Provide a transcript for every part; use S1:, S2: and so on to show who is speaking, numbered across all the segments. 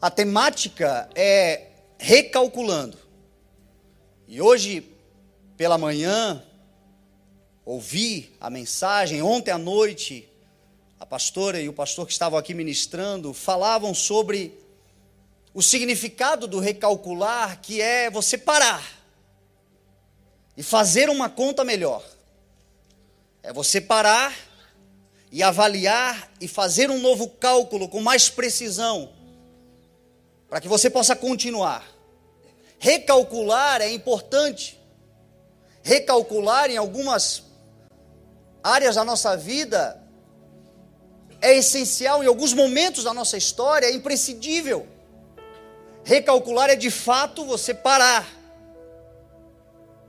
S1: A temática é recalculando. E hoje, pela manhã, ouvi a mensagem. Ontem à noite, a pastora e o pastor que estavam aqui ministrando falavam sobre o significado do recalcular, que é você parar e fazer uma conta melhor. É você parar e avaliar e fazer um novo cálculo com mais precisão, para que você possa continuar. Recalcular é importante. Recalcular em algumas áreas da nossa vida é essencial, em alguns momentos da nossa história é imprescindível. Recalcular é de fato você parar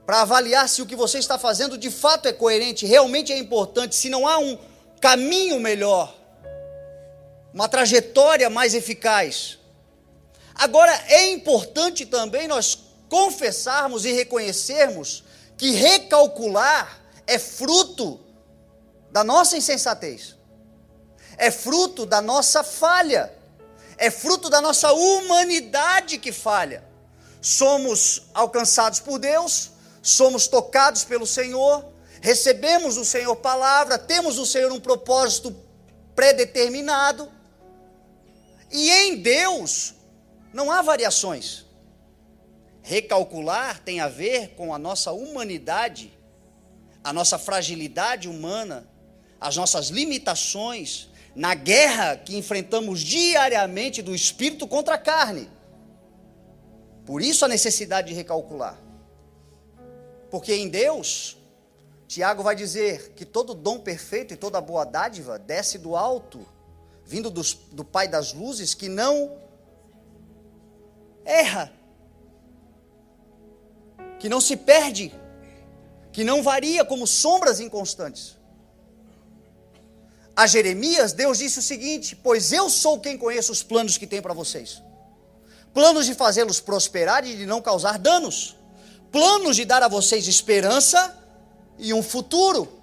S1: para avaliar se o que você está fazendo de fato é coerente, realmente é importante, se não há um caminho melhor, uma trajetória mais eficaz. Agora, é importante também nós confessarmos e reconhecermos que recalcular é fruto da nossa insensatez, é fruto da nossa falha, é fruto da nossa humanidade que falha. Somos alcançados por Deus, somos tocados pelo Senhor, recebemos do Senhor palavra, temos do Senhor um propósito predeterminado, e em Deus não há variações. Recalcular tem a ver com a nossa humanidade, a nossa fragilidade humana, as nossas limitações, na guerra que enfrentamos diariamente do espírito contra a carne. Por isso a necessidade de recalcular. Porque em Deus, Tiago vai dizer que todo dom perfeito e toda boa dádiva desce do alto, vindo do Pai das luzes, que não erra, que não se perde, que não varia como sombras inconstantes. A Jeremias, Deus disse o seguinte: pois eu sou quem conheço os planos que tenho para vocês, planos de fazê-los prosperar e de não causar danos, planos de dar a vocês esperança e um futuro.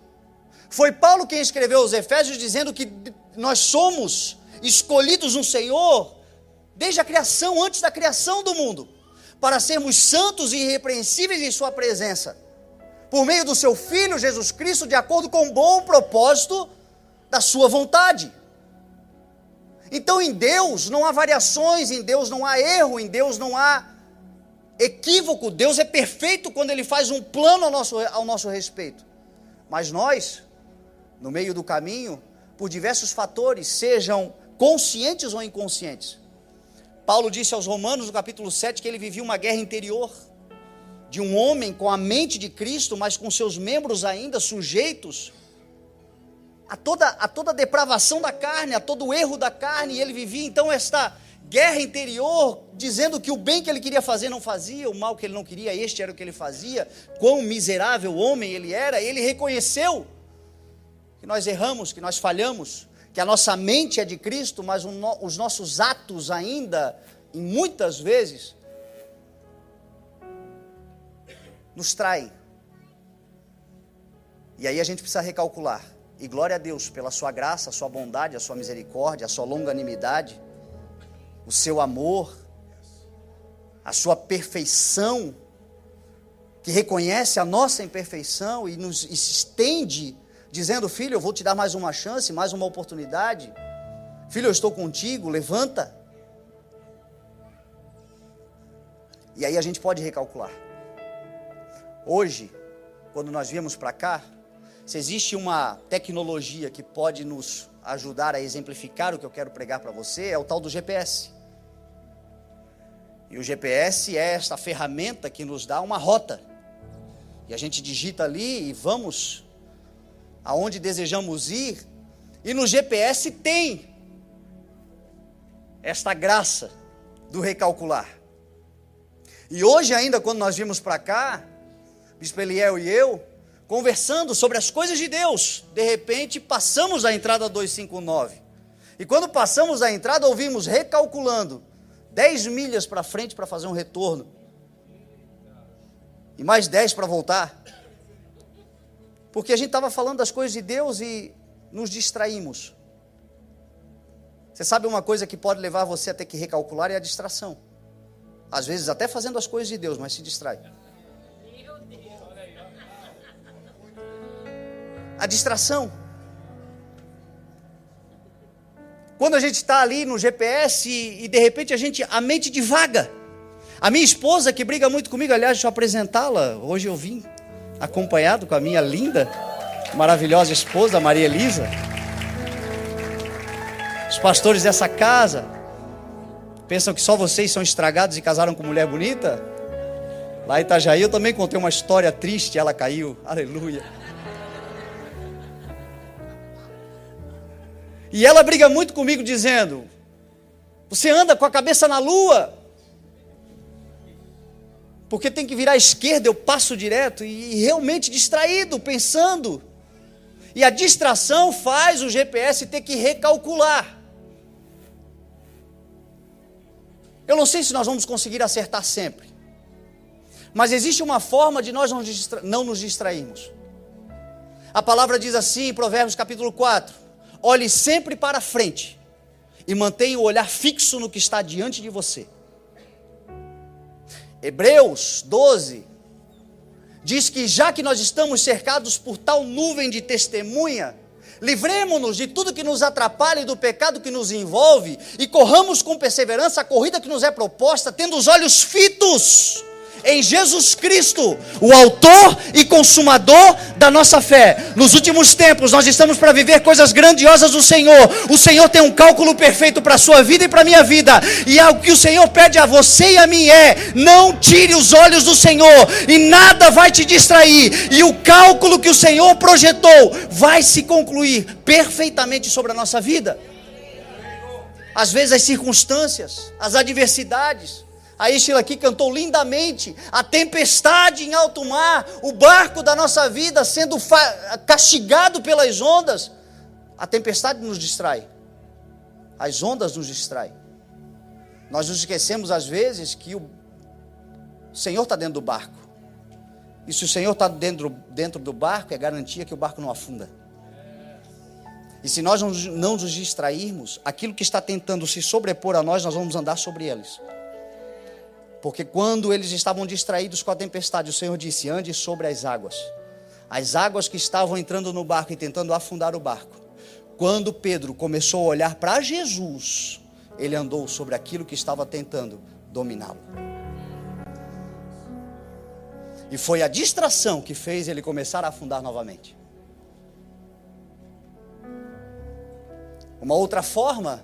S1: Foi Paulo quem escreveu aos Efésios dizendo que nós somos escolhidos no Senhor desde a criação, antes da criação do mundo, para sermos santos e irrepreensíveis em sua presença, por meio do seu Filho Jesus Cristo, de acordo com o bom propósito da sua vontade. Então em Deus não há variações, em Deus não há erro, em Deus não há equívoco. Deus é perfeito quando Ele faz um plano ao nosso respeito. Mas nós, no meio do caminho, por diversos fatores, sejam conscientes ou inconscientes. Paulo disse aos Romanos, no capítulo 7, que ele vivia uma guerra interior, de um homem com a mente de Cristo, mas com seus membros ainda sujeitos a toda a depravação da carne, a todo o erro da carne, e ele vivia então esta guerra interior, dizendo que o bem que ele queria fazer não fazia, o mal que ele não queria, este era o que ele fazia. Quão miserável homem ele era. Ele reconheceu que nós erramos, que nós falhamos, que a nossa mente é de Cristo, mas os nossos atos ainda, e muitas vezes, nos traem. E aí a gente precisa recalcular. E glória a Deus pela sua graça, a sua bondade, a sua misericórdia, a sua longanimidade, o seu amor, a sua perfeição, que reconhece a nossa imperfeição e nos estende, dizendo: filho, eu vou te dar mais uma chance, mais uma oportunidade. Filho, eu estou contigo, levanta. E aí a gente pode recalcular. Hoje, quando nós viemos para cá, se existe uma tecnologia que pode nos ajudar a exemplificar o que eu quero pregar para você, é o tal do GPS. E o GPS é esta ferramenta que nos dá uma rota. E a gente digita ali e vamos aonde desejamos ir. E no GPS tem esta graça do recalcular. E hoje ainda, quando nós vimos para cá, Bispo Eliel e eu, conversando sobre as coisas de Deus, de repente passamos a entrada 259, e quando passamos a entrada ouvimos recalculando 10 milhas para frente para fazer um retorno, e mais 10 para voltar, porque a gente estava falando das coisas de Deus e nos distraímos. Você sabe uma coisa que pode levar você a ter que recalcular é a distração. Às vezes até fazendo as coisas de Deus, mas se distrai. A distração. Quando a gente está ali no GPS e de repente a mente divaga. A minha esposa, que briga muito comigo, aliás, deixa eu apresentá-la. Hoje eu vim acompanhado com a minha linda, maravilhosa esposa, Maria Elisa. Os pastores dessa casa pensam que só vocês são estragados e casaram com mulher bonita. Lá em Itajaí eu também contei uma história triste, ela caiu, aleluia. E ela briga muito comigo dizendo, você anda com a cabeça na lua, porque tem que virar à esquerda, eu passo direto, e realmente distraído, pensando. E a distração faz o GPS ter que recalcular. Eu não sei se nós vamos conseguir acertar sempre, mas existe uma forma de nós não nos distrairmos. A palavra diz assim em Provérbios capítulo 4, olhe sempre para frente e mantenha o olhar fixo no que está diante de você. Hebreus 12 diz que já que nós estamos cercados por tal nuvem de testemunha, livremo-nos de tudo que nos atrapalha e do pecado que nos envolve e corramos com perseverança a corrida que nos é proposta, tendo os olhos fitos em Jesus Cristo, o autor e consumador da nossa fé. Nos últimos tempos nós estamos para viver coisas grandiosas do Senhor. O Senhor tem um cálculo perfeito para a sua vida e para a minha vida, e o que o Senhor pede a você e a mim é, não tire os olhos do Senhor, e nada vai te distrair, e o cálculo que o Senhor projetou vai se concluir perfeitamente sobre a nossa vida. Às vezes as circunstâncias, as adversidades. A Estila aqui cantou lindamente, a tempestade em alto mar, o barco da nossa vida sendo castigado pelas ondas. A tempestade nos distrai, as ondas nos distraem. Nós nos esquecemos às vezes que o Senhor está dentro do barco. E se o Senhor está dentro do barco, é garantia que o barco não afunda. E se nós não nos distrairmos, aquilo que está tentando se sobrepor a nós, nós vamos andar sobre eles. Porque quando eles estavam distraídos com a tempestade, o Senhor disse, ande sobre as águas. As águas que estavam entrando no barco e tentando afundar o barco. Quando Pedro começou a olhar para Jesus, ele andou sobre aquilo que estava tentando dominá-lo. E foi a distração que fez ele começar a afundar novamente. Uma outra forma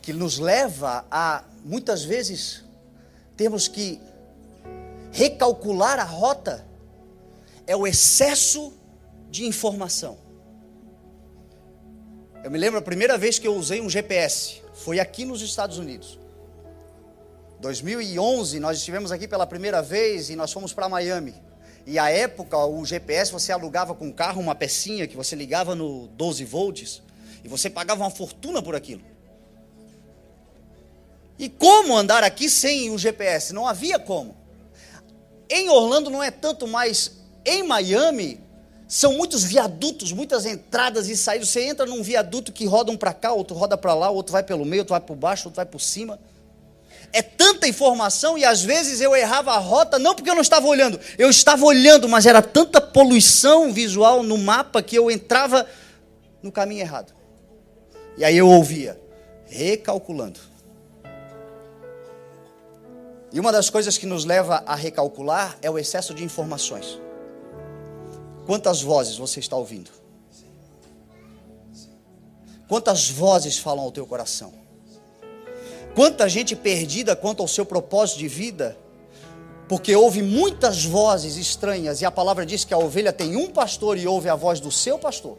S1: que nos leva a, muitas vezes, termos que recalcular a rota, é o excesso de informação. Eu me lembro a primeira vez que eu usei um GPS, foi aqui nos Estados Unidos. 2011, nós estivemos aqui pela primeira vez e nós fomos para Miami. E à época, o GPS, você alugava com o carro uma pecinha que você ligava no 12 volts e você pagava uma fortuna por aquilo. E como andar aqui sem o GPS? Não havia como. Em Orlando não é tanto, mas em Miami são muitos viadutos, muitas entradas e saídas. Você entra num viaduto que roda um para cá, outro roda para lá, outro vai pelo meio, outro vai por baixo, outro vai por cima. É tanta informação e às vezes eu errava a rota, não porque eu não estava olhando, eu estava olhando, mas era tanta poluição visual no mapa que eu entrava no caminho errado. E aí eu ouvia, recalculando. E uma das coisas que nos leva a recalcular é o excesso de informações. Quantas vozes você está ouvindo? Quantas vozes falam ao teu coração? Quanta gente perdida quanto ao seu propósito de vida, porque ouve muitas vozes estranhas, e a palavra diz que a ovelha tem um pastor e ouve a voz do seu pastor.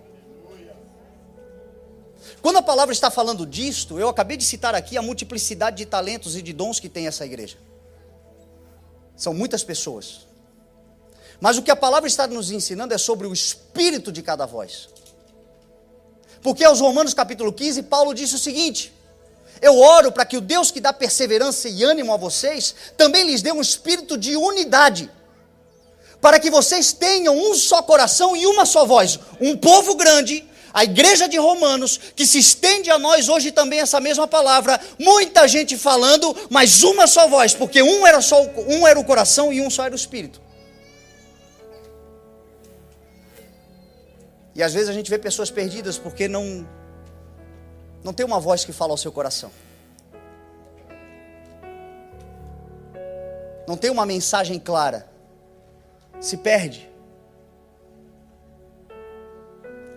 S1: Quando a palavra está falando disto, eu acabei de citar aqui a multiplicidade de talentos e de dons que tem essa igreja. São muitas pessoas. Mas o que a palavra está nos ensinando é sobre o espírito de cada voz. Porque aos Romanos capítulo 15, Paulo disse o seguinte: eu oro para que o Deus que dá perseverança e ânimo a vocês, também lhes dê um espírito de unidade, para que vocês tenham um só coração e uma só voz, um povo grande, A igreja de Romanos, que se estende a nós hoje também essa mesma palavra, muita gente falando, mas uma só voz, porque um era o coração e um só era o espírito. E às vezes a gente vê pessoas perdidas porque não tem uma voz que fala ao seu coração. Não tem uma mensagem clara. Se perde.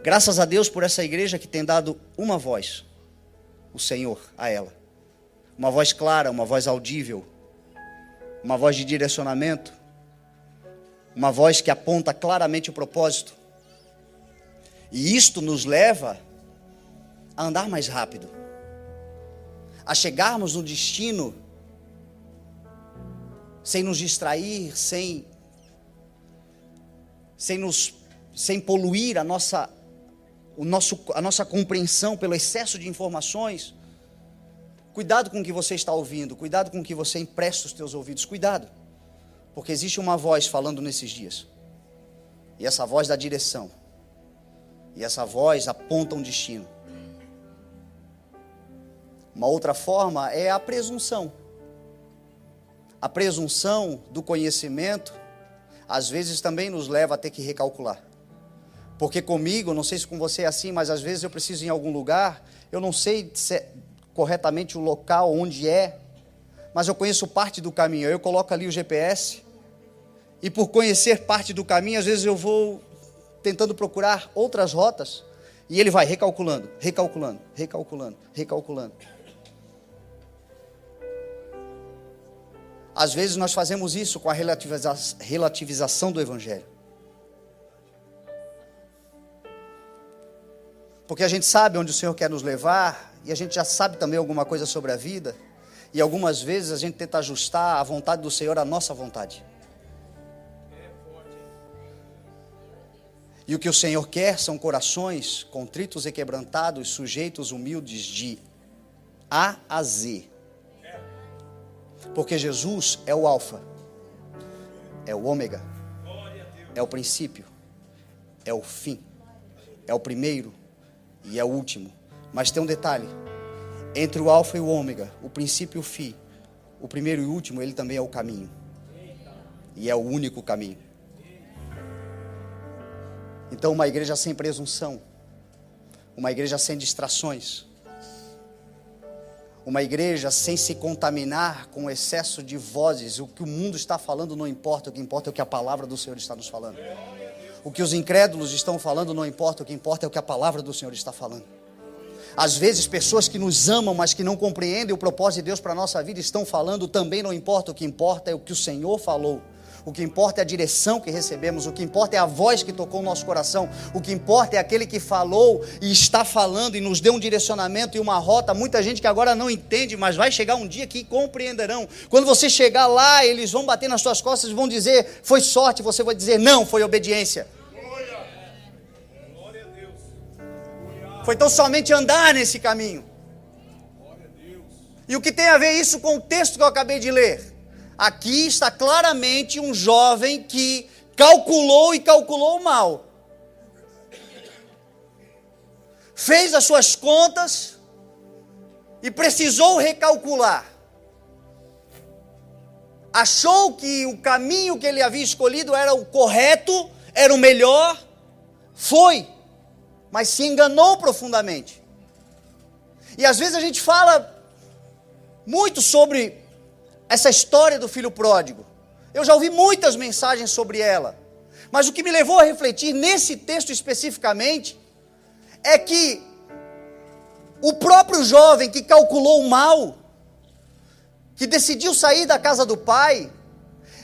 S1: Graças a Deus por essa igreja que tem dado uma voz, o Senhor, a ela. Uma voz clara, uma voz audível, uma voz de direcionamento, uma voz que aponta claramente o propósito. E isto nos leva a andar mais rápido, a chegarmos no destino sem nos distrair, sem poluir a nossa compreensão pelo excesso de informações. Cuidado com o que você está ouvindo, cuidado com o que você empresta os teus ouvidos, cuidado, porque existe uma voz falando nesses dias, e essa voz dá direção, e essa voz aponta um destino. Uma outra forma é a presunção. A presunção do conhecimento, às vezes também nos leva a ter que recalcular. Porque comigo, não sei se com você é assim, mas às vezes eu preciso ir em algum lugar, eu não sei corretamente o local, onde é, mas eu conheço parte do caminho, eu coloco ali o GPS, e por conhecer parte do caminho, às vezes eu vou tentando procurar outras rotas, e ele vai recalculando. Às vezes nós fazemos isso com a relativização do Evangelho. Porque a gente sabe onde o Senhor quer nos levar, e a gente já sabe também alguma coisa sobre a vida, e algumas vezes a gente tenta ajustar a vontade do Senhor à nossa vontade. E o que o Senhor quer são corações contritos e quebrantados, sujeitos, humildes, de A a Z. Porque Jesus é o alfa, é o ômega, é o princípio, é o fim, é o primeiro e é o último. Mas tem um detalhe: entre o alfa e o ômega, o princípio e o fim, o primeiro e o último, ele também é o caminho. E é o único caminho. Então, uma igreja sem presunção, uma igreja sem distrações, uma igreja sem se contaminar com o excesso de vozes. O que o mundo está falando não importa, o que importa é o que a palavra do Senhor está nos falando. O que os incrédulos estão falando não importa, o que importa é o que a palavra do Senhor está falando. Às vezes pessoas que nos amam, mas que não compreendem o propósito de Deus para a nossa vida, estão falando, também não importa, o que importa é o que o Senhor falou. O que importa é a direção que recebemos, o que importa é a voz que tocou o nosso coração, o que importa é aquele que falou e está falando e nos deu um direcionamento e uma rota. Muita gente que agora não entende, mas vai chegar um dia que compreenderão. Quando você chegar lá, eles vão bater nas suas costas e vão dizer, foi sorte, você vai dizer, não, foi obediência. Foi tão somente andar nesse caminho. E o que tem a ver isso com o texto que eu acabei de ler? Aqui está claramente um jovem que calculou e calculou mal. Fez as suas contas e precisou recalcular. Achou que o caminho que ele havia escolhido era o correto, era o melhor. Foi, mas se enganou profundamente. E às vezes a gente fala muito sobre essa história do filho pródigo. Eu já ouvi muitas mensagens sobre ela, mas o que me levou a refletir nesse texto especificamente é que o próprio jovem que calculou mal, que decidiu sair da casa do pai,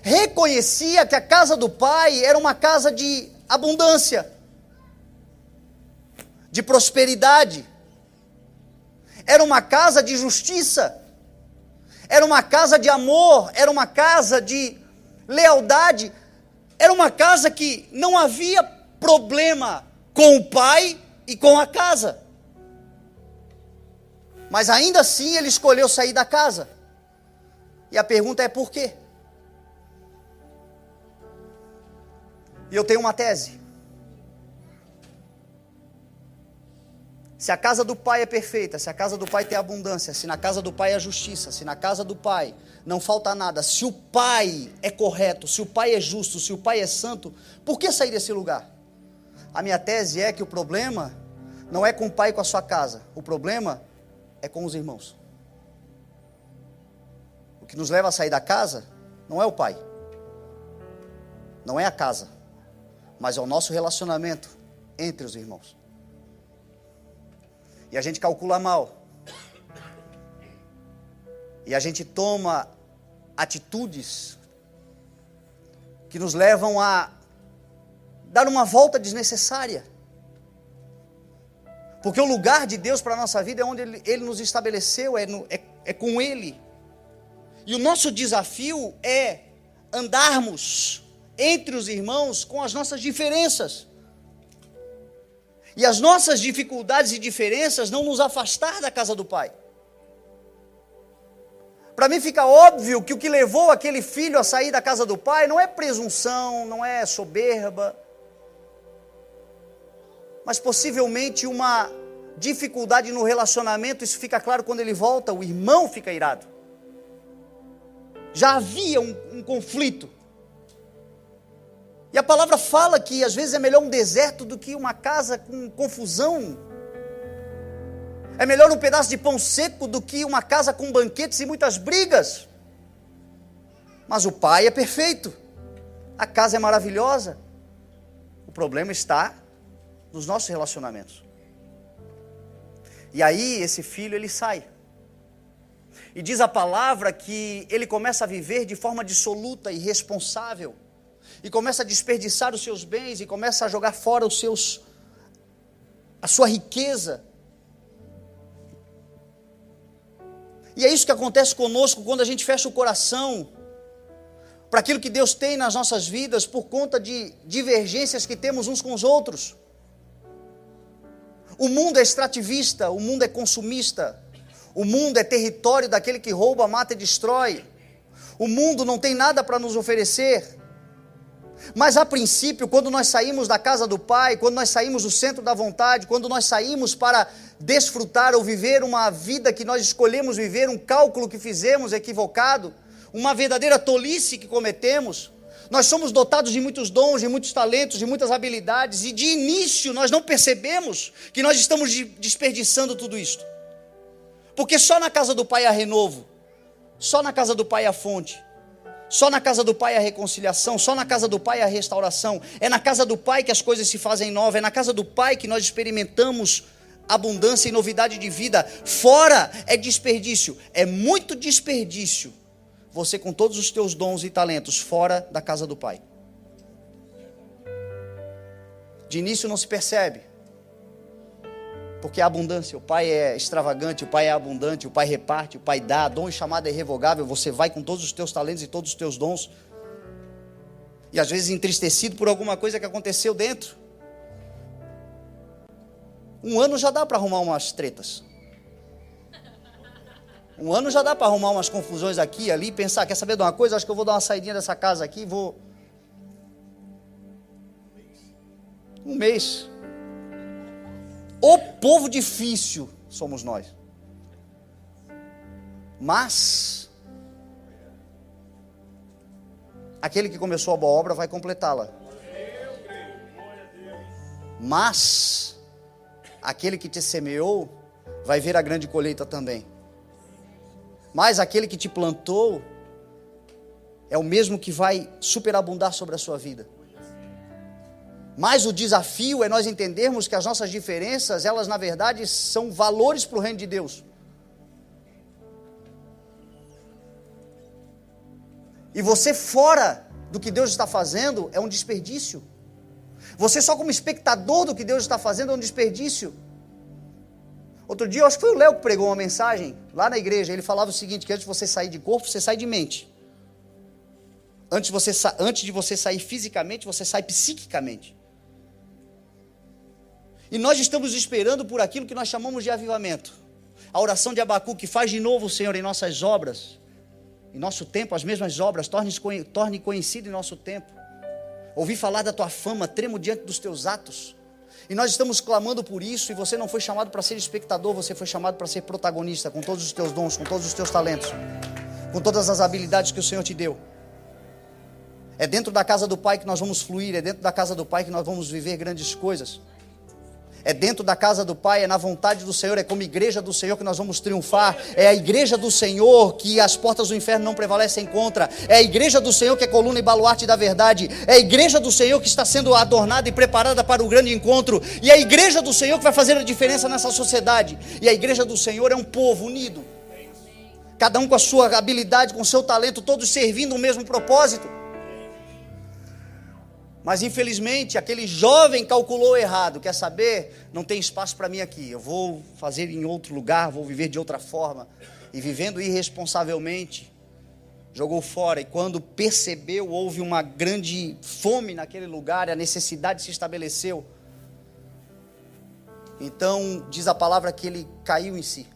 S1: reconhecia que a casa do pai era uma casa de abundância, de prosperidade, era uma casa de justiça, era uma casa de amor, era uma casa de lealdade, era uma casa que não havia problema com o pai e com a casa. Mas ainda assim ele escolheu sair da casa. E a pergunta é por quê? E eu tenho uma tese. Se a casa do pai é perfeita, se a casa do pai tem abundância, se na casa do pai há justiça, se na casa do pai não falta nada, se o pai é correto, se o pai é justo, se o pai é santo, por que sair desse lugar? A minha tese é que o problema não é com o pai e com a sua casa, o problema é com os irmãos. O que nos leva a sair da casa não é o pai, não é a casa, mas é o nosso relacionamento entre os irmãos. E a gente calcula mal. E a gente toma atitudes que nos levam a dar uma volta desnecessária. Porque o lugar de Deus para a nossa vida é onde Ele nos estabeleceu, é com Ele. E o nosso desafio é andarmos entre os irmãos com as nossas diferenças. E as nossas dificuldades e diferenças não nos afastar da casa do Pai. Para mim fica óbvio que o que levou aquele filho a sair da casa do pai não é presunção, não é soberba, mas possivelmente uma dificuldade no relacionamento. Isso fica claro quando ele volta, o irmão fica irado. Já havia um conflito. E a palavra fala que às vezes é melhor um deserto do que uma casa com confusão. É melhor um pedaço de pão seco do que uma casa com banquetes e muitas brigas. Mas o pai é perfeito. A casa é maravilhosa. O problema está nos nossos relacionamentos. E aí esse filho ele sai. E diz a palavra que ele começa a viver de forma dissoluta e irresponsável. E começa a desperdiçar os seus bens, e começa a jogar fora a sua riqueza. E é isso que acontece conosco quando a gente fecha o coração para aquilo que Deus tem nas nossas vidas, por conta de divergências que temos uns com os outros. O mundo é extrativista, o mundo é consumista, o mundo é território daquele que rouba, mata e destrói. O mundo não tem nada para nos oferecer. Mas a princípio, quando nós saímos da casa do Pai, quando nós saímos do centro da vontade, quando nós saímos para desfrutar ou viver uma vida que nós escolhemos viver, um cálculo que fizemos equivocado, uma verdadeira tolice que cometemos, nós somos dotados de muitos dons, de muitos talentos, de muitas habilidades, e de início nós não percebemos que nós estamos desperdiçando tudo isso. Porque só na casa do Pai há renovo, só na casa do Pai há fonte, só na casa do Pai há reconciliação, só na casa do Pai há restauração. É na casa do Pai que as coisas se fazem novas, é na casa do Pai que nós experimentamos abundância e novidade de vida. Fora é desperdício, é muito desperdício você com todos os teus dons e talentos fora da casa do Pai. De início não se percebe, porque a abundância, o Pai é extravagante, o Pai é abundante, o Pai reparte, o Pai dá, dom e chamada é irrevogável. Você vai com todos os teus talentos e todos os teus dons, e às vezes entristecido por alguma coisa que aconteceu dentro. Um ano já dá para arrumar umas tretas, um ano já dá para arrumar umas confusões aqui e ali, pensar, quer saber de uma coisa, acho que eu vou dar uma saidinha dessa casa aqui, vou... Um mês. O povo difícil somos nós. Mas aquele que começou a boa obra vai completá-la. Mas aquele que te semeou vai ver a grande colheita também. Mas aquele que te plantou é o mesmo que vai superabundar sobre a sua vida. Mas o desafio é nós entendermos que as nossas diferenças, elas na verdade são valores para o reino de Deus. E você fora do que Deus está fazendo é um desperdício. Você só como espectador do que Deus está fazendo é um desperdício. Outro dia, eu acho que foi o Léo que pregou uma mensagem lá na igreja. Ele falava o seguinte, que antes de você sair de corpo, você sai de mente. Antes de você sair fisicamente, você sai psiquicamente. E nós estamos esperando por aquilo que nós chamamos de avivamento. A oração de Abacuque, faz de novo, Senhor, em nossas obras, em nosso tempo, as mesmas obras, torne conhecido em nosso tempo. Ouvi falar da tua fama, tremo diante dos teus atos. E nós estamos clamando por isso, e você não foi chamado para ser espectador, você foi chamado para ser protagonista, com todos os teus dons, com todos os teus talentos, com todas as habilidades que o Senhor te deu. É dentro da casa do Pai que nós vamos fluir, é dentro da casa do Pai que nós vamos viver grandes coisas. É dentro da casa do Pai, é na vontade do Senhor, é como igreja do Senhor que nós vamos triunfar. É a igreja do Senhor que as portas do inferno não prevalecem contra. É a igreja do Senhor que é coluna e baluarte da verdade. É a igreja do Senhor que está sendo adornada e preparada para o grande encontro. E é a igreja do Senhor que vai fazer a diferença nessa sociedade. E a igreja do Senhor é um povo unido. Cada um com a sua habilidade, com o seu talento, todos servindo o mesmo propósito. Mas infelizmente aquele jovem calculou errado. Quer saber? Não tem espaço para mim aqui. Eu vou fazer em outro lugar, vou viver de outra forma. E vivendo irresponsavelmente, jogou fora. E quando percebeu, houve uma grande fome naquele lugar, a necessidade se estabeleceu. Então diz a palavra que ele caiu em si.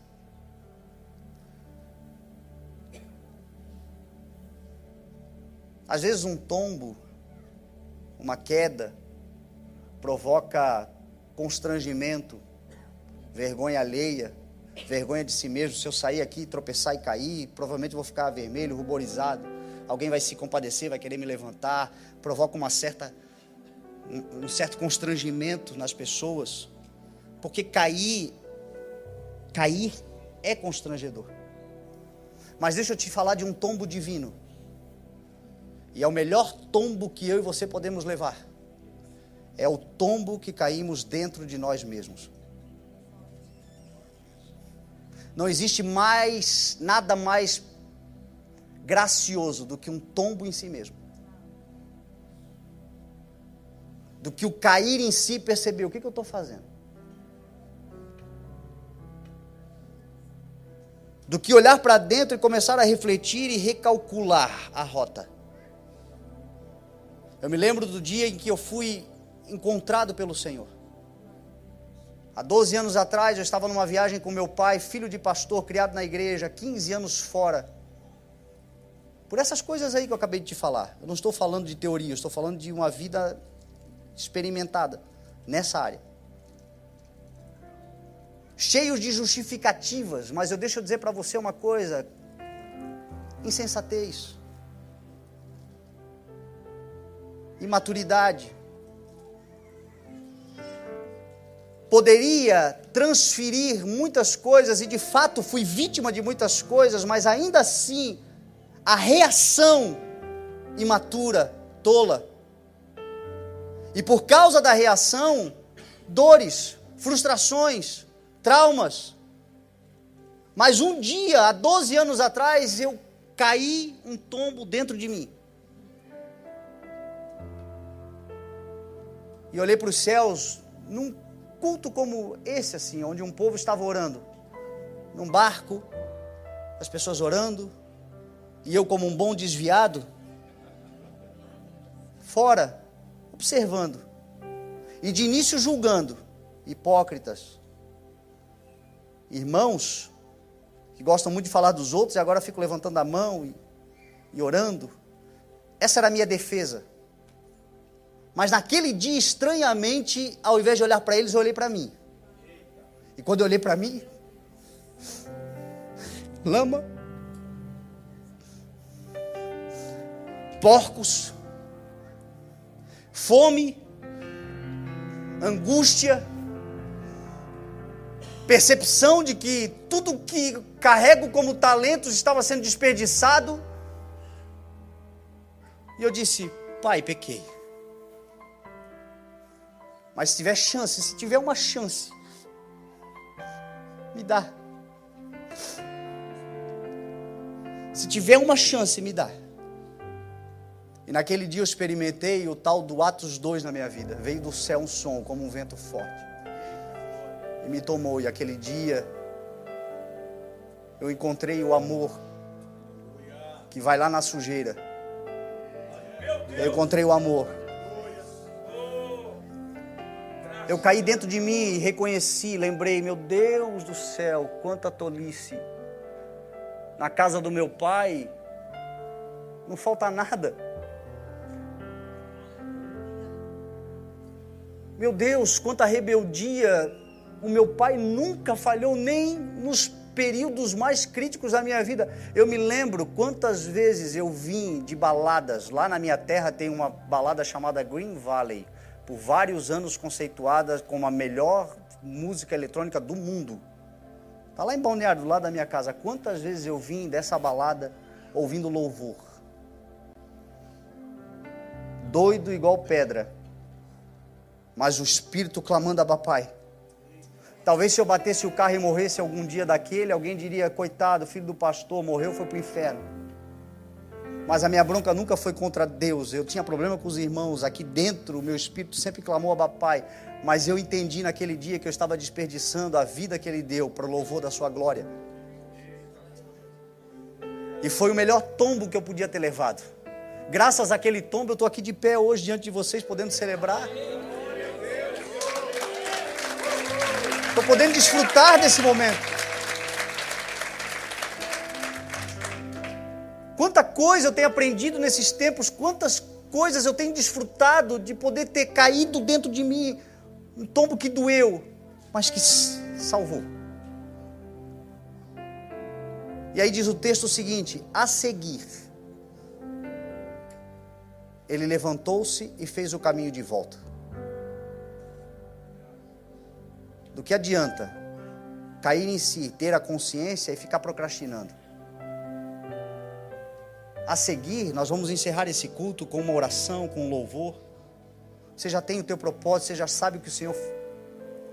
S1: Às vezes um tombo, uma queda, provoca constrangimento, vergonha alheia, vergonha de si mesmo. Se eu sair aqui, tropeçar e cair, provavelmente vou ficar vermelho, ruborizado. Alguém vai se compadecer, vai querer me levantar. Provoca um certo constrangimento nas pessoas. Porque cair é constrangedor. Mas deixa eu te falar de um tombo divino. E é o melhor tombo que eu e você podemos levar. É o tombo que caímos dentro de nós mesmos. Não existe nada mais gracioso do que um tombo em si mesmo. Do que o cair em si e perceber o que eu estou fazendo. Do que olhar para dentro e começar a refletir e recalcular a rota. Eu me lembro do dia em que eu fui encontrado pelo Senhor. Há 12 anos atrás, eu estava numa viagem com meu pai, filho de pastor, criado na igreja, 15 anos fora. Por essas coisas aí que eu acabei de te falar. Eu não estou falando de teoria, eu estou falando de uma vida experimentada nessa área. Cheios de justificativas, mas deixa eu dizer para você uma coisa: insensatez. Imaturidade. Poderia transferir muitas coisas, e de fato fui vítima de muitas coisas, mas ainda assim, a reação imatura, tola. E por causa da reação, dores, frustrações, traumas. Mas um dia, há 12 anos atrás, eu caí um tombo dentro de mim. E olhei para os céus, num culto como esse, assim, onde um povo estava orando. Num barco, as pessoas orando, e eu como um bom desviado, fora, observando. E de início julgando, hipócritas. Irmãos, que gostam muito de falar dos outros, e agora fico levantando a mão e orando. Essa era a minha defesa. Mas naquele dia, estranhamente, ao invés de olhar para eles, eu olhei para mim. E quando eu olhei para mim, lama, porcos, fome, angústia, percepção de que tudo que carrego como talentos estava sendo desperdiçado. E eu disse: Pai, pequei. Mas se tiver uma chance, me dá. Se tiver uma chance, me dá. E naquele dia eu experimentei o tal do Atos 2 na minha vida. Veio do céu um som, como um vento forte. E me tomou. E aquele dia, eu encontrei o amor que vai lá na sujeira. Eu encontrei o amor. Eu caí dentro de mim e reconheci, lembrei: meu Deus do céu, quanta tolice. Na casa do meu pai, não falta nada. Meu Deus, quanta rebeldia! O meu pai nunca falhou nem nos períodos mais críticos da minha vida. Eu me lembro quantas vezes eu vim de baladas. Lá na minha terra tem uma balada chamada Green Valley, por vários anos conceituada como a melhor música eletrônica do mundo. Está lá em Balneário, do lado da minha casa. Quantas vezes eu vim dessa balada ouvindo louvor? Doido igual pedra, mas o Espírito clamando: Abba Pai. Talvez se eu batesse o carro e morresse algum dia daquele, alguém diria: coitado, filho do pastor, morreu, foi para o inferno. Mas a minha bronca nunca foi contra Deus. Eu tinha problema com os irmãos. Aqui dentro, o meu espírito sempre clamou: Abba Pai. Mas eu entendi naquele dia que eu estava desperdiçando a vida que Ele deu para o louvor da sua glória. E foi o melhor tombo que eu podia ter levado. Graças àquele tombo eu estou aqui de pé hoje diante de vocês, podendo celebrar. Estou podendo desfrutar desse momento. Quanta coisa eu tenho aprendido nesses tempos, quantas coisas eu tenho desfrutado de poder ter caído dentro de mim, um tombo que doeu, mas que salvou. E aí diz o texto o seguinte: a seguir, ele levantou-se e fez o caminho de volta. Do que adianta cair em si, ter a consciência e ficar procrastinando? A seguir, nós vamos encerrar esse culto com uma oração, com um louvor. Você já tem o teu propósito, você já sabe o que o Senhor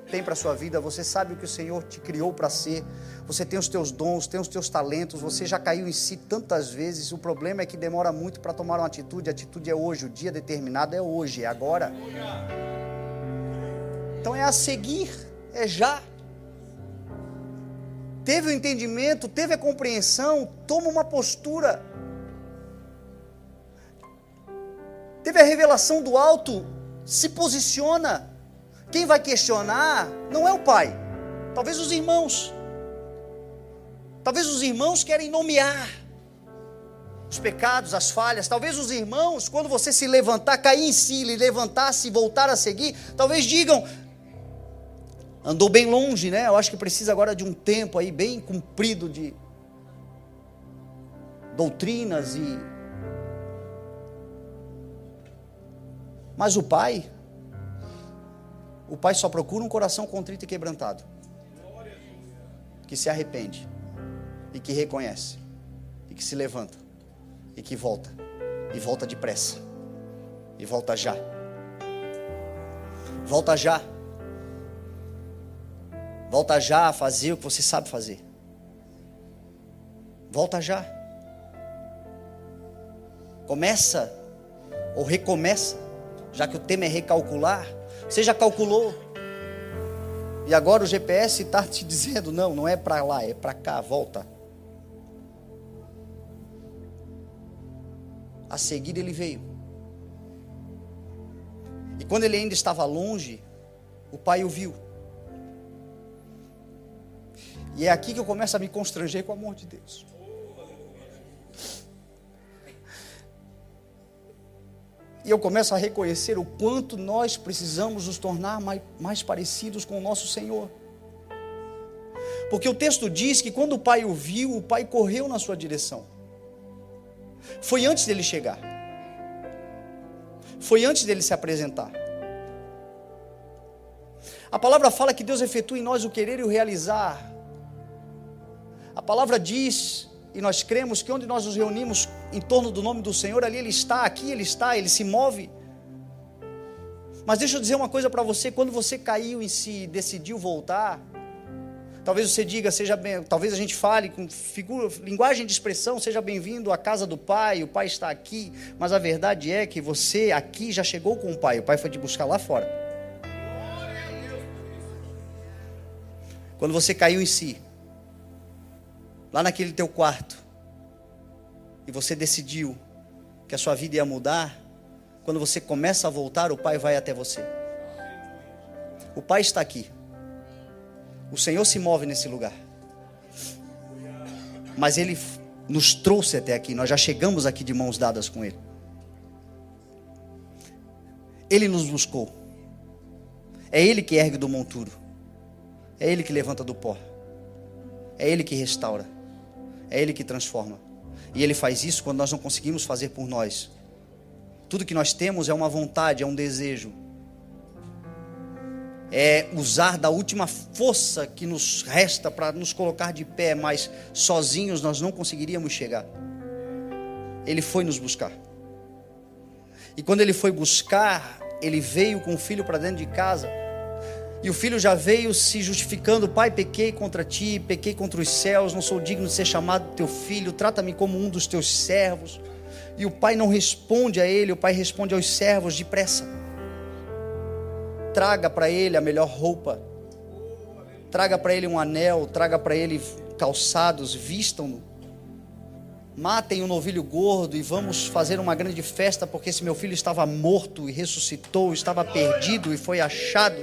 S1: tem para a sua vida, você sabe o que o Senhor te criou para ser, você tem os teus dons, tem os teus talentos, você já caiu em si tantas vezes. O problema é que demora muito para tomar uma atitude. A atitude é hoje, o dia determinado é hoje, é agora. Então é a seguir, é já. Teve o entendimento, teve a compreensão, toma uma postura. Teve a revelação do alto, se posiciona. Quem vai questionar não é o pai, talvez os irmãos. Talvez os irmãos querem nomear os pecados, as falhas. Talvez os irmãos, quando você se levantar, cair em si, levantar-se e voltar a seguir, talvez digam: andou bem longe, né? Eu acho que precisa agora de um tempo aí bem comprido de doutrinas e... Mas o pai só procura um coração contrito e quebrantado, que se arrepende, e que reconhece, e que se levanta, e que volta, e volta depressa, e volta já, volta já, volta já a fazer o que você sabe fazer, volta já, começa, ou recomeça, já que o tema é recalcular. Você já calculou, e agora o GPS está te dizendo: não é para lá, é para cá, volta. A seguir ele veio, e quando ele ainda estava longe, o pai o viu. E é aqui que eu começo a me constranger com o amor de Deus. E eu começo a reconhecer o quanto nós precisamos nos tornar mais parecidos com o nosso Senhor. Porque o texto diz que quando o pai o viu, o pai correu na sua direção. Foi antes dele chegar. Foi antes dele se apresentar. A palavra fala que Deus efetua em nós o querer e o realizar. A palavra diz, e nós cremos, que onde nós nos reunimos em torno do nome do Senhor, ali Ele está, aqui Ele está, Ele se move. Mas deixa eu dizer uma coisa para você: quando você caiu em si e decidiu voltar, talvez você diga, talvez a gente fale com linguagem de expressão: seja bem-vindo à casa do Pai, o Pai está aqui. Mas a verdade é que você aqui já chegou com o Pai foi te buscar lá fora. Quando você caiu em si, lá naquele teu quarto, e você decidiu que a sua vida ia mudar, quando você começa a voltar, o Pai vai até você. O Pai está aqui. O Senhor se move nesse lugar. Mas Ele nos trouxe até aqui. Nós já chegamos aqui de mãos dadas com Ele. Ele nos buscou. É Ele que ergue do monturo. É Ele que levanta do pó. É Ele que restaura. É Ele que transforma. E Ele faz isso quando nós não conseguimos fazer por nós. Tudo que nós temos é uma vontade, é um desejo. É usar da última força que nos resta para nos colocar de pé, mas sozinhos nós não conseguiríamos chegar. Ele foi nos buscar. E quando Ele foi buscar, Ele veio com o filho para dentro de casa. E o filho já veio se justificando: Pai, pequei contra ti, pequei contra os céus, não sou digno de ser chamado teu filho, trata-me como um dos teus servos. E o pai não responde a ele, o pai responde aos servos: depressa, traga para ele a melhor roupa, traga para ele um anel, traga para ele calçados, vistam-no, matem um novilho gordo e vamos fazer uma grande festa, porque esse meu filho estava morto e ressuscitou, estava perdido e foi achado.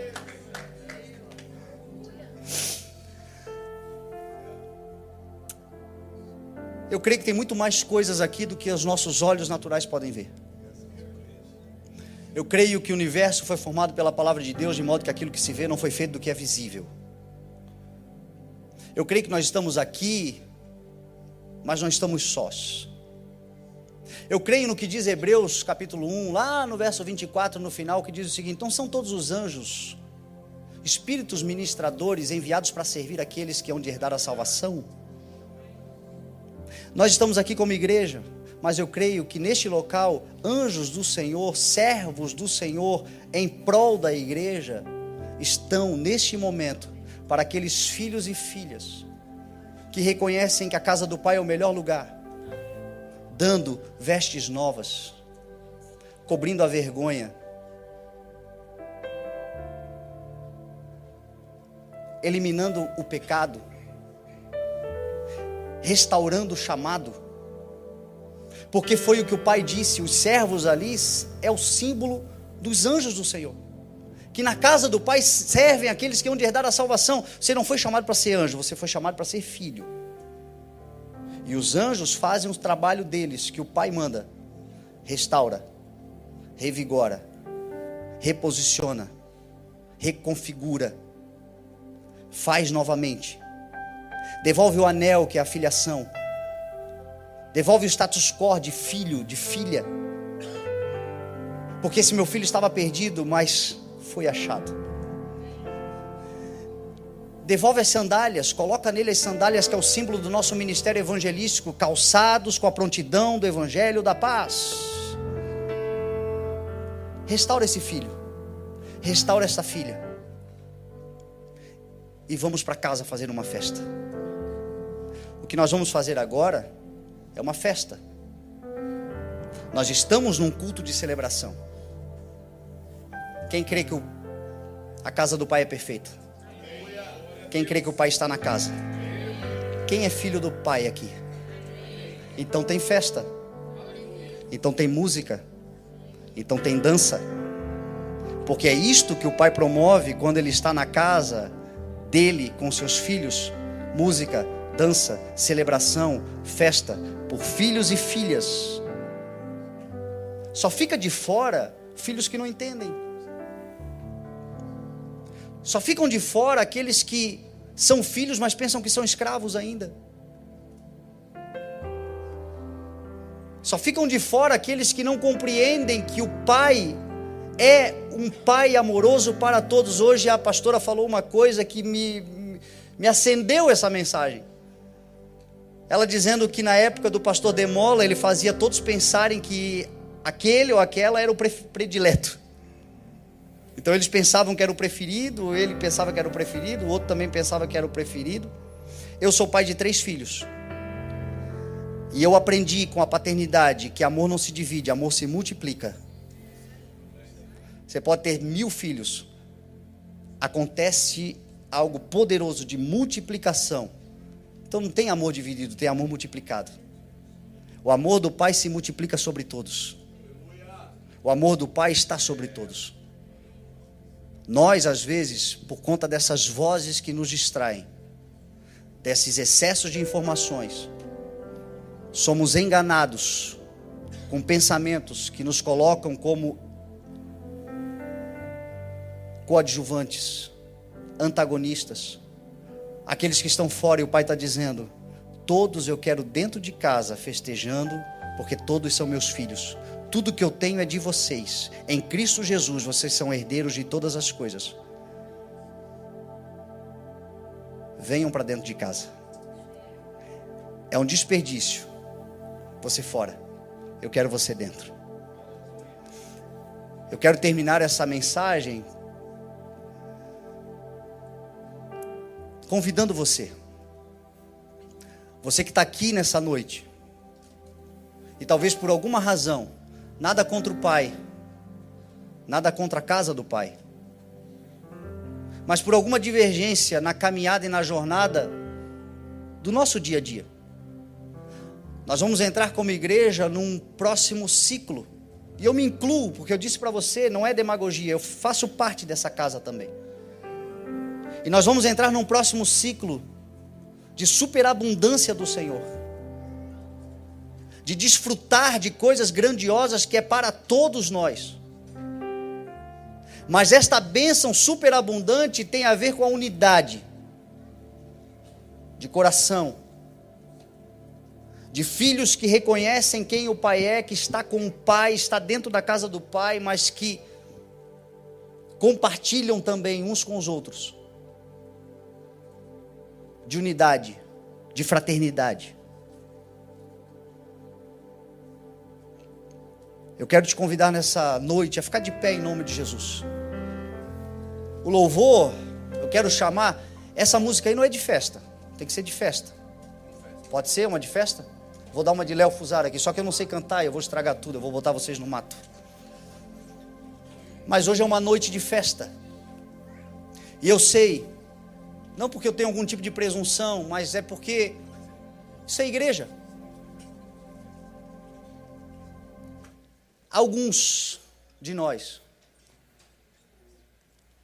S1: Eu creio que tem muito mais coisas aqui do que os nossos olhos naturais podem ver. Eu creio que o universo foi formado pela palavra de Deus, de modo que aquilo que se vê não foi feito do que é visível. Eu creio que nós estamos aqui, mas não estamos sós. Eu creio no que diz Hebreus capítulo 1, lá no verso 24, no final, que diz o seguinte: então são todos os anjos, espíritos ministradores enviados para servir aqueles que hão de herdar a salvação. Nós estamos aqui como igreja, mas eu creio que neste local, anjos do Senhor, servos do Senhor, em prol da igreja, estão neste momento para aqueles filhos e filhas que reconhecem que a casa do Pai é o melhor lugar, dando vestes novas, cobrindo a vergonha, eliminando o pecado, restaurando o chamado, porque foi o que o pai disse: os servos ali é o símbolo dos anjos do Senhor, que na casa do Pai servem aqueles que hão de herdar a salvação. Você não foi chamado para ser anjo, você foi chamado para ser filho, e os anjos fazem o trabalho deles, que o Pai manda: restaura, revigora, reposiciona, reconfigura, faz novamente, devolve o anel que é a filiação, devolve o status quo de filho, de filha, porque esse meu filho estava perdido, mas foi achado. Devolve as sandálias, coloca nele as sandálias que é o símbolo do nosso ministério evangelístico, calçados com a prontidão do evangelho da paz. Restaura esse filho, restaura essa filha, e vamos para casa fazer uma festa. O que nós vamos fazer agora é uma festa. Nós estamos num culto de celebração. Quem crê que a casa do Pai é perfeita? Quem crê que o Pai está na casa? Quem é filho do Pai aqui? Então tem festa, então tem música, então tem dança, porque é isto que o Pai promove quando Ele está na casa dele com seus filhos: música, dança, celebração, festa, por filhos e filhas. Só fica de fora filhos que não entendem. Só ficam de fora aqueles que são filhos, mas pensam que são escravos ainda. Só ficam de fora aqueles que não compreendem que o Pai é um Pai amoroso para todos. Hoje a pastora falou uma coisa que me acendeu essa mensagem. Ela dizendo que na época do pastor Demola, ele fazia todos pensarem que aquele ou aquela era o predileto. Então eles pensavam que era o preferido, ele pensava que era o preferido, o outro também pensava que era o preferido. Eu sou pai de 3 filhos. E eu aprendi com a paternidade que amor não se divide, amor se multiplica. Você pode ter 1000 filhos. Acontece algo poderoso de multiplicação. Então não tem amor dividido, tem amor multiplicado. O amor do Pai se multiplica sobre todos. O amor do Pai está sobre todos. Nós, às vezes, por conta dessas vozes que nos distraem, desses excessos de informações, somos enganados com pensamentos que nos colocam como coadjuvantes, antagonistas, aqueles que estão fora, e o Pai está dizendo: todos eu quero dentro de casa festejando, porque todos são meus filhos. Tudo que eu tenho é de vocês. Em Cristo Jesus vocês são herdeiros de todas as coisas. Venham para dentro de casa. É um desperdício você fora. Eu quero você dentro. Eu quero terminar essa mensagem convidando você que está aqui nessa noite, e talvez por alguma razão, nada contra o Pai, nada contra a casa do Pai, mas por alguma divergência na caminhada e na jornada do nosso dia a dia, nós vamos entrar como igreja num próximo ciclo, e eu me incluo, porque eu disse para você, não é demagogia, eu faço parte dessa casa também, e nós vamos entrar num próximo ciclo de superabundância do Senhor, de desfrutar de coisas grandiosas que é para todos nós. Mas esta bênção superabundante tem a ver com a unidade de coração, de filhos que reconhecem quem o Pai é, que está com o Pai, está dentro da casa do Pai, mas que compartilham também uns com os outros, de unidade, de fraternidade. Eu quero te convidar nessa noite a ficar de pé em nome de Jesus. O louvor, eu quero chamar, essa música aí não é de festa, tem que ser de festa. Pode ser uma de festa? Vou dar uma de Léo Fusara aqui, só que eu não sei cantar, eu vou estragar tudo, eu vou botar vocês no mato. Mas hoje é uma noite de festa. E eu sei, não porque eu tenho algum tipo de presunção, mas é porque isso é igreja. Alguns de nós,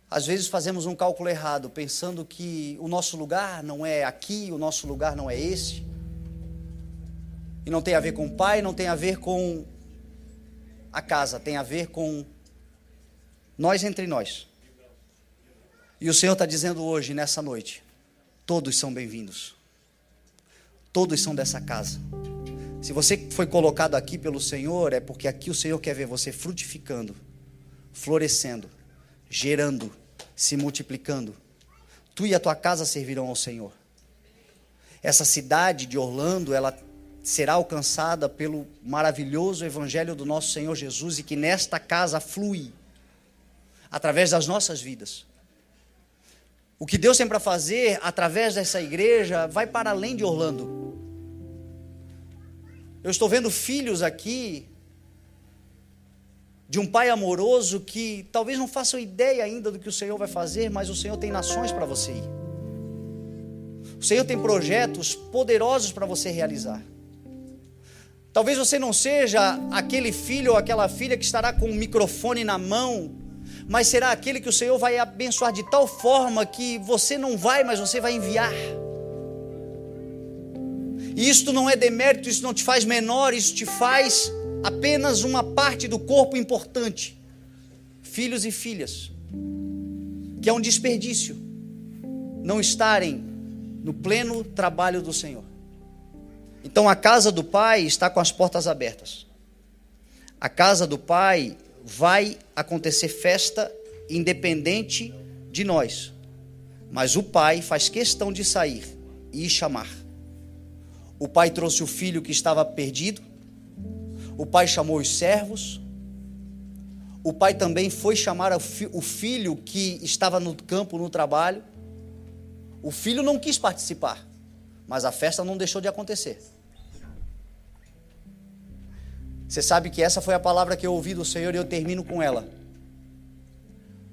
S1: às vezes fazemos um cálculo errado, pensando que o nosso lugar não é aqui, o nosso lugar não é esse, e não tem a ver com o Pai, não tem a ver com a casa, tem a ver com nós entre nós. E o Senhor está dizendo hoje, nessa noite, todos são bem-vindos, todos são dessa casa. Se você foi colocado aqui pelo Senhor, é porque aqui o Senhor quer ver você frutificando, florescendo, gerando, se multiplicando. Tu e a tua casa servirão ao Senhor. Essa cidade de Orlando, ela será alcançada pelo maravilhoso evangelho do nosso Senhor Jesus, e que nesta casa flui, através das nossas vidas. O que Deus tem para fazer através dessa igreja vai para além de Orlando. Eu estou vendo filhos aqui de um pai amoroso que talvez não façam ideia ainda do que o Senhor vai fazer, mas o Senhor tem nações para você ir. O Senhor tem projetos poderosos para você realizar. Talvez você não seja aquele filho ou aquela filha que estará com o microfone na mão, mas será aquele que o Senhor vai abençoar de tal forma que você não vai, mas você vai enviar. E isto não é demérito, isso não te faz menor, isso te faz apenas uma parte do corpo importante. Filhos e filhas, que é um desperdício não estarem no pleno trabalho do Senhor. Então a casa do Pai está com as portas abertas. A casa do Pai vai acontecer festa independente de nós, mas o Pai faz questão de sair e chamar. O Pai trouxe o filho que estava perdido, o Pai chamou os servos, o Pai também foi chamar o filho que estava no campo, no trabalho. O filho não quis participar, mas a festa não deixou de acontecer. Você sabe que essa foi a palavra que eu ouvi do Senhor, e eu termino com ela.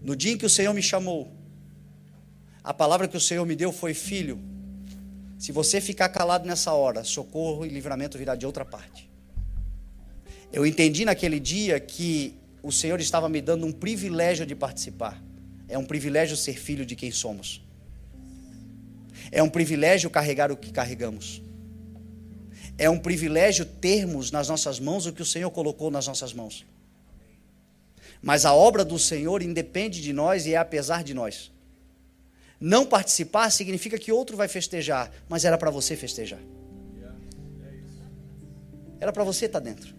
S1: No dia em que o Senhor me chamou, a palavra que o Senhor me deu foi: filho, se você ficar calado nessa hora, socorro e livramento virá de outra parte. Eu entendi naquele dia que o Senhor estava me dando um privilégio de participar. É um privilégio ser filho de quem somos. É um privilégio carregar o que carregamos. É um privilégio termos nas nossas mãos o que o Senhor colocou nas nossas mãos. Mas a obra do Senhor independe de nós e é apesar de nós. Não participar significa que outro vai festejar, mas era para você festejar. Era para você estar dentro.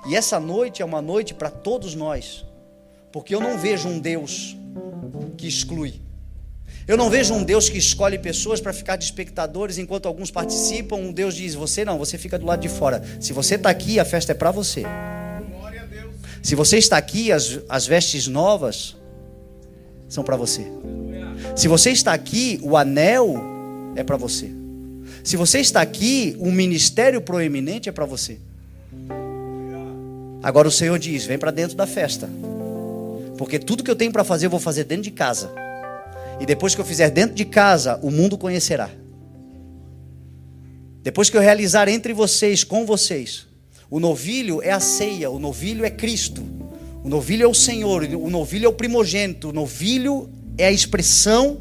S1: E essa noite é uma noite para todos nós, porque eu não vejo um Deus que exclui. Eu não vejo um Deus que escolhe pessoas para ficar de espectadores enquanto alguns participam. Um Deus diz, você não, você fica do lado de fora. Se você está aqui, a festa é para você. Se você está aqui, as vestes novas são para você. Se você está aqui, o anel é para você. Se você está aqui, um ministério proeminente é para você. Agora o Senhor diz, vem para dentro da festa. Porque tudo que eu tenho para fazer, eu vou fazer dentro de casa. E depois que eu fizer dentro de casa, o mundo conhecerá. Depois que eu realizar entre vocês, com vocês, o novilho é a ceia, o novilho é Cristo, o novilho é o Senhor, o novilho é o primogênito, o novilho é a expressão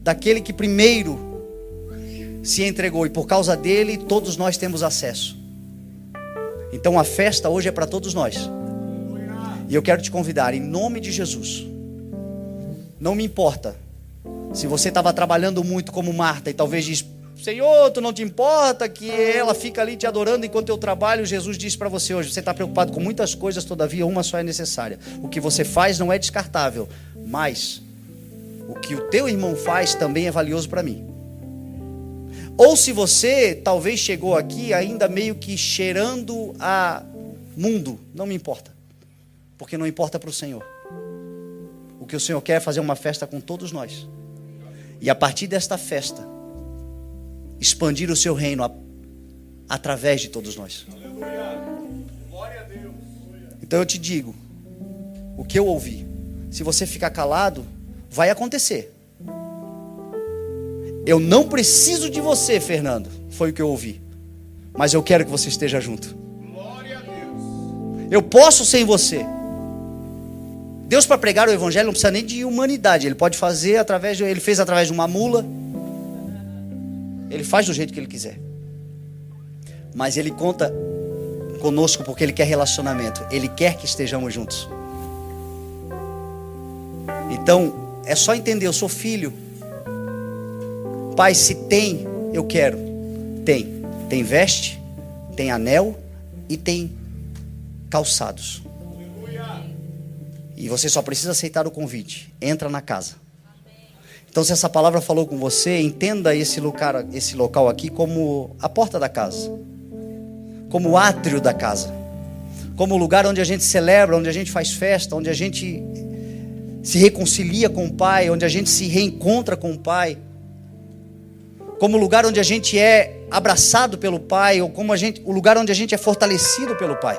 S1: daquele que primeiro se entregou, e por causa dele todos nós temos acesso. Então a festa hoje é para todos nós. E eu quero te convidar, em nome de Jesus. Não me importa se você estava trabalhando muito como Marta e talvez diz, Senhor, tu não te importa que ela fica ali te adorando enquanto eu trabalho. Jesus disse para você hoje, você está preocupado com muitas coisas, todavia uma só é necessária. O que você faz não é descartável, mas o que o teu irmão faz também é valioso para mim. Ou se você talvez chegou aqui ainda meio que cheirando a mundo, não me importa, porque não importa para o Senhor. O que o Senhor quer é fazer uma festa com todos nós, e a partir desta festa expandir o seu reino através de todos nós. Glória a Deus. Então eu te digo, o que eu ouvi, se você ficar calado, vai acontecer. Eu não preciso de você, Fernando, foi o que eu ouvi, mas eu quero que você esteja junto. Glória a Deus. Eu posso sem você. Deus, para pregar o evangelho, não precisa nem de humanidade. Ele pode fazer ele fez através de uma mula. Ele faz do jeito que ele quiser. Mas ele conta conosco porque ele quer relacionamento. Ele quer que estejamos juntos. Então, é só entender, eu sou filho. Pai, se tem, eu quero. Tem. Tem veste, tem anel e tem calçados. E você só precisa aceitar o convite. Entra na casa. Então, se essa palavra falou com você, entenda esse local aqui como a porta da casa, como o átrio da casa, como o lugar onde a gente celebra, onde a gente faz festa, onde a gente se reconcilia com o Pai, onde a gente se reencontra com o Pai, como o lugar onde a gente é abraçado pelo Pai, ou como o lugar onde a gente é fortalecido pelo Pai.